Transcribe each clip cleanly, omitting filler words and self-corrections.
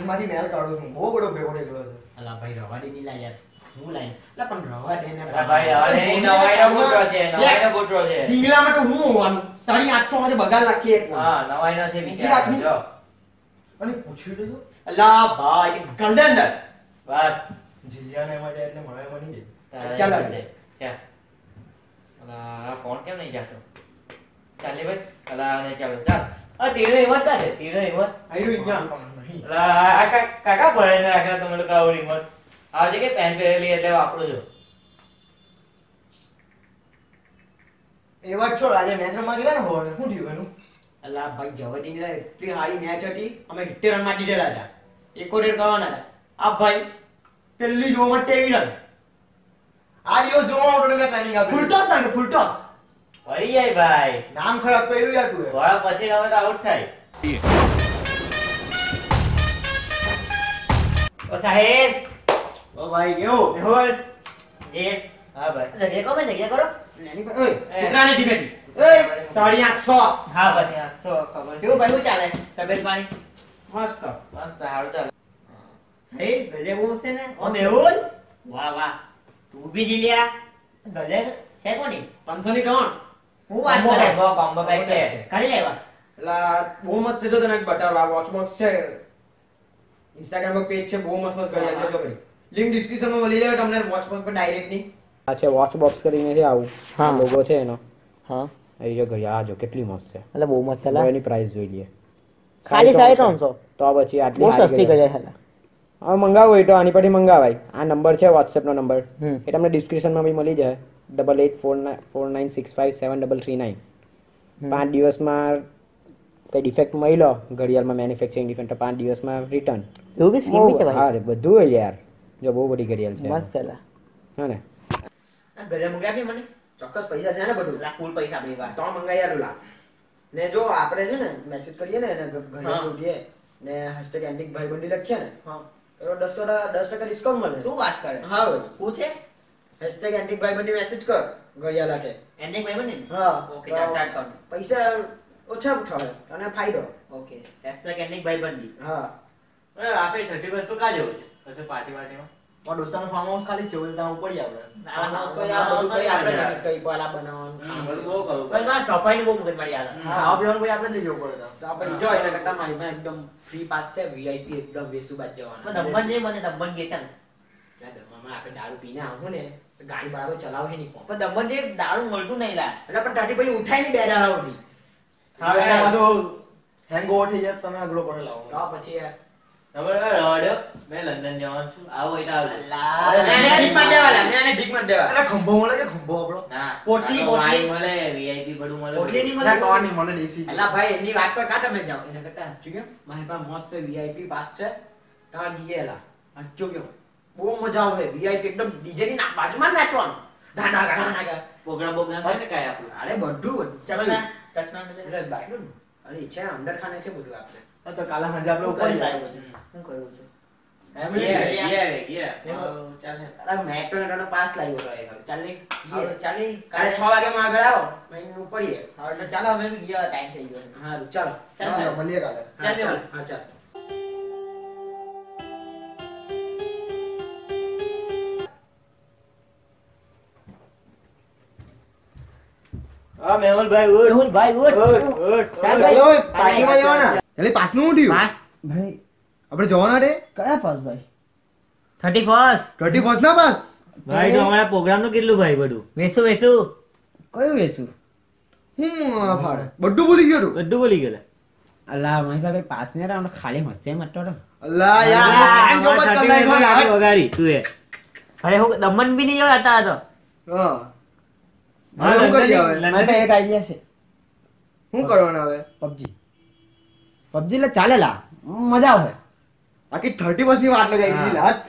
પાણીમાંથી મેલ કાઢું છું બહુ બધો ભેગો થઈ ગયો છે અલા ભાઈ રવા દે ની લા યાર હું લાઈ લા પણ રવા દે ને ભાઈ હવે નવાઈનો બોટરો છે નવાઈનો બોટરો છે ઢીંગલામાં તો હું હોવાનું 850 માંથી બગાડ નાખી એક હા નવાઈનો છે વિચાર જો અને પૂછી લીધું અલા ભાઈ ગોલ્ડન બસ જીલિયાને એમાં જાય એટલે મળે મળી જાય ચાલ ચાલ અલા ફોન કેમ નહીં જાતો ચાલે ભાઈ અલા ને ચાલો ચાલ આ તીરે હિંમત છે તીરે હિંમત આયરો અહીંયા નહીં અલા આ કાકા પડે ને રાખે તમે લોકો આવડી હિંમત આજે કે પેન પહેરેલી એટલે વાપરો છો એ વાત છોડ આજે મેચ રમવા ગયા ને હોળ શું થયું એનું અલા ભાઈ જવડી ને એટલી હારી મેચ હતી અમે 70 રન માં દીધેલા હતા 71 કરવાના હતા આ ભાઈ પેલી જ ઓવર 23 રન આ દિવસ જોવા આવતો મેં ટ્રેનિંગ આપી ફૂલ ટોસ નાખે ફૂલ ટોસ પડી જાય ભાઈ નામ ખરાબ કર્યું યાર તું વાળા પછી હવે તો આઉટ થાય ઓ સાહેબ ઓ ભાઈ કેવો મેહોલ જે હા ભાઈ જગ્યા કો જગ્યા કરો નાની ભાઈ ઓય કૂતરાની ટીમેટી ઓય 850 હા પછી આ સો ખબર કેવું ભાઈ શું ચાલે તબિયત પાણી મસ્ત મસ્ત સારું ચાલે હે ગલે બહુ છે ને ઓ મેહુલ વાહ વાહ તું બી જીલ્યા ગલે છે કોની 500 ની ટોન હું વાત કરે કોમ્બો પેક છે કાઢી લેવા એટલે બહુ મસ્ત છે તો તને બતાવો આ વોચબોક્સ છે ઇન્સ્ટાગ્રામ પર પેજ છે બહુ મસ્ત મસ્ત કરી છે જો ભાઈ લિંક ડિસ્ક્રિપ્શન માં મળી જાય તમને વોચબોક્સ પર ડાયરેક્ટ ની આ છે વોચ બોક્સ કરીને છે આવું હા. લોગો છે એનો હા એ જો ઘડિયાળ આ જો કેટલી મસ્ત છે એટલે બહુ મસ્ત હવે એની પ્રાઇસ જોઈ લઈએ ખાલી 350 તો પછી આટલી બહુ સારી સસ્તી ઘડિયાળ. ગઈ છે હવે મંગાવવું હોય તો આની પરથી મંગાવાય આ નંબર છે વોટ્સએપ નો નંબર હમ. એ તમને ડિસ્ક્રિપ્શનમાં બી મળી જાય 8849657339 5 દિવસમાં કઈ ડિફેક્ટ મળી લો ઘડિયાળમાં મેન્યુફેક્ચરિંગ ડિફેક્ટ તો 5 દિવસમાં રિટર્ન એવું બી સ્કીમ બી છે ભાઈ અરે બધું હોય યાર જો બહુ બધી ઘડિયાળ છે મસ્ત છે લા હા ને આ ગલે મંગાવી મને ચોક્કસ પૈસા છે ને બધું લા ફૂલ પૈસા આપણી વાત તો મંગાઈ આલું ને જો આપણે છે ને મેસેજ કરીએ ને એને ઘડિયાળ જોડીએ ને #એન્ટિક ભાઈબંધી લખીએ ને હા તો 10% ડિસ્કાઉન્ટ મળે તું વાત કરે હા ભાઈ પૂછે #એન્ટિક ભાઈબંધી મેસેજ કર ઘડિયાળ માટે એન્ડિંગ ભાઈ બને હા ઓકે સ્ટાર્ટ કર પૈસા ઓછા ઉઠાવે અને ફાયદો ઓકે એન્ડિંગ ભાઈ બંડી હા આપણે 30 વર્ષ તો કા જવું છે પછી પાર્ટી પાર્ટીમાં મારા દોસ્તાનો ફાર્મ હાઉસ ખાલી છે એટલે ત્યાં પડી આપણે નાના કોઈ આ બધું કઈ આપણે કઈ પેલા બનાવવાનું બધું બહુ કરું ભાઈ માં સફાઈ ની બહુ મગજ મારી આવે ખાવા પીવાનું કોઈ આપણે જ લઈ જવું પડે તો આપણે જો એના કરતા મારી પાસે એકદમ ફ્રી પાસ છે વીઆઈપી એકદમ વેસુ બાદ જવાના દમણ જે મને દમણ કે છે ને દમણમાં આપણે દારૂ પીને આવું ને તો ગાડી બરાબર ચલાવે નહીં કોણ પણ દમણ જે દારૂ મળતું નહીં લા એટલે પણ ટાટી પછી ઉઠાય નહીં બે દાડા સુધી હા તો હેંગઓવર થઈ જાય તમે આગળ પડે લાવો તો પછી યાર તમે રડ્યો મેં લંડન જવાનું છું આવો હોય તો આવજો એટલે ખંભો મળે કે ખંભો આપણો ના પોટલી, આ તો પોટલી. વાઈ મળે વીઆઈપી બધું મળે પોટલી ની એટલે મળે ટોન ની મને દેશી અલા ભાઈ એની વાત પર કાં તમે જાઓ એના કરતા સાચું કેમ મારી પાસે મસ્ત વીઆઈપી પાસ છે ત્યાં ગયેલા સાચું કેમ બહુ મજા આવે વીઆઈપી એકદમ ડીજે ની બાજુમાં જ નાચવાનું ગાના ગાના ગા પ્રોગ્રામ બોગ્રામ થાય ને કાંઈ આપણું અરે બધું ચકના ચકના મળે એટલે બાટલું ને. અરે છે અંદર ખાને છે બધું આપણે તો કાલે સાંજે આપણે ઉપર કરી જાય શું કર્યું છે ગયા ચાલે અરે મેટ્રો નો પાસ લાવ્યો તો એ હવે ચાલ ને હવે ચાલી કાલે 6 વાગે માં આગળ આવો અહીં ઉપડીએ હવે ચાલો અમે બી ગયા ટાઈમ થઈ ગયો હારું ચાલો ચાલ ચાલો ચાલ મળીએ કાલે ચાલ મેહુલ. હા ચાલ હા મેહુલભાઈ ઉઠ મેહુલભાઈ ઉઠ ઉઠ ચાલ ચાલો ભાઈ પાર્ટીમાં જવાના એટલે પાસનું શું થયું પાસ ભાઈ આપણે જવાના રે કયા પાસ ભાઈ 31 31 ના પાસ ભાઈ તો અમારા પ્રોગ્રામ નું કેટલું ભાઈ બધું વેસુ વેસુ કયું વેસું હું આ ફાડે બધું ભૂલી ગયો તું બધું બોલી ગયેલા અલ્લા મારી પાસે કઈ પાસ નહીં રહે ખાલી મસ્તી મટતો તો અલ્લા યાર પ્લાન જો બત કર નાખ્યો યાર વગાડી તું એ અરે હું દમણ બી નહીં જવા હતા તો હા હવે શું કરી હવે મારી પાસે એક આઈડિયા છે શું કરવાના હવે પબજી પબજી એટલે ચાલે લા મજા આવે આખી 30 વર્ષની વાત લગાઈ દીધી લાટ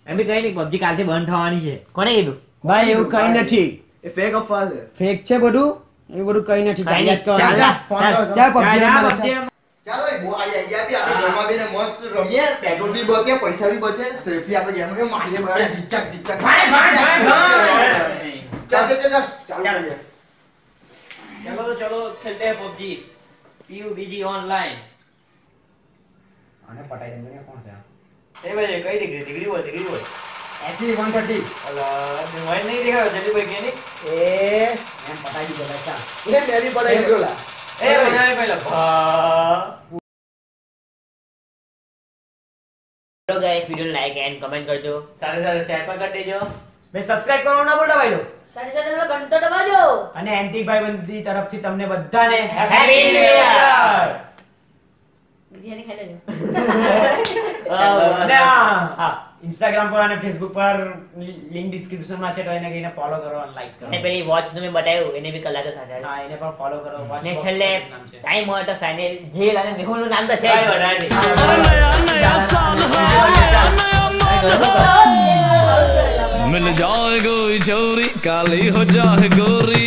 એમ બી કઈ નહીં પબજી કાલથી બંધ થવાની છે કોને કીધું ભાઈ એવું કઈ નથી એ ફેક અફવા છે ફેક છે બધું એ બધું કઈ નથી કઈ નહીં. ચાલ ચાલ, ફોન કરો. ચાલ પબજી ચાલ, રમવા PUBG ચાલ. ચાલો એ બો આઈ ગયા બી આપણે ઘરમાં બેને મસ્ત રમીએ પેટ્રોલ બી બચે પૈસા બી બચે સેફલી આપણે ગેમ કે મારીએ બગાડે ઢીચક ઢીચક ભાઈ, ભાઈ, ભાઈ, ભાઈ. ચાલ ચાલ ચાલ ચાલ ચાલ. કરીએ. चलो तो चलो खेलते हैं पबजी पीयूबीजी ऑनलाइन આને પટાઈ દઉં ને કોણ છે આ? એ ભાઈ કઈ ડિગ્રી બોલ SE 130 અલા મોબાઈલ નહીં દેખાયો જલ્દી ભાઈ કે નહીં એ એમ પટાઈ દીધો ભાઈ ચાલ. એ મેરી પડાઈ દીધો લા. એ બનાવે પહેલા ભા તો ગાઈસ વિડિયોને લાઈક એન્ડ કમેન્ટ કરજો. સાથે સાથે શેર પણ કરી દેજો બે સબસ્ક્રાઇબ કરવાનું ના ભૂલતા ભાઈ લો. સાથે સાથે પેલો ઘંટો દબાવજો. અને એન્ટી ભાઈબંધી તરફથી તમને બધાને Happy New Year! બિરયાની ખાઈ લેજો. અને હા ઇન્સ્ટાગ્રામ પર અને ફેસબુક પર લિંક ડિસ્ક્રિપ્શન માં છે તો એને જઈને ફોલો કરો અને લાઈક કરો. અને પેલી વોચ નું મેં બતાવ્યું એને બી કલાકો સાથે હા એને પણ ફોલો કરો. Watch ને Box છેલ્લે નામ છે. ટાઈમ હોય તો ફાઇનલ જેલ અને મેહુલ નું નામ તો છે કાંઈ વધારે નહીં. मिल जाए कोई छोरी काली हो जाए गोरी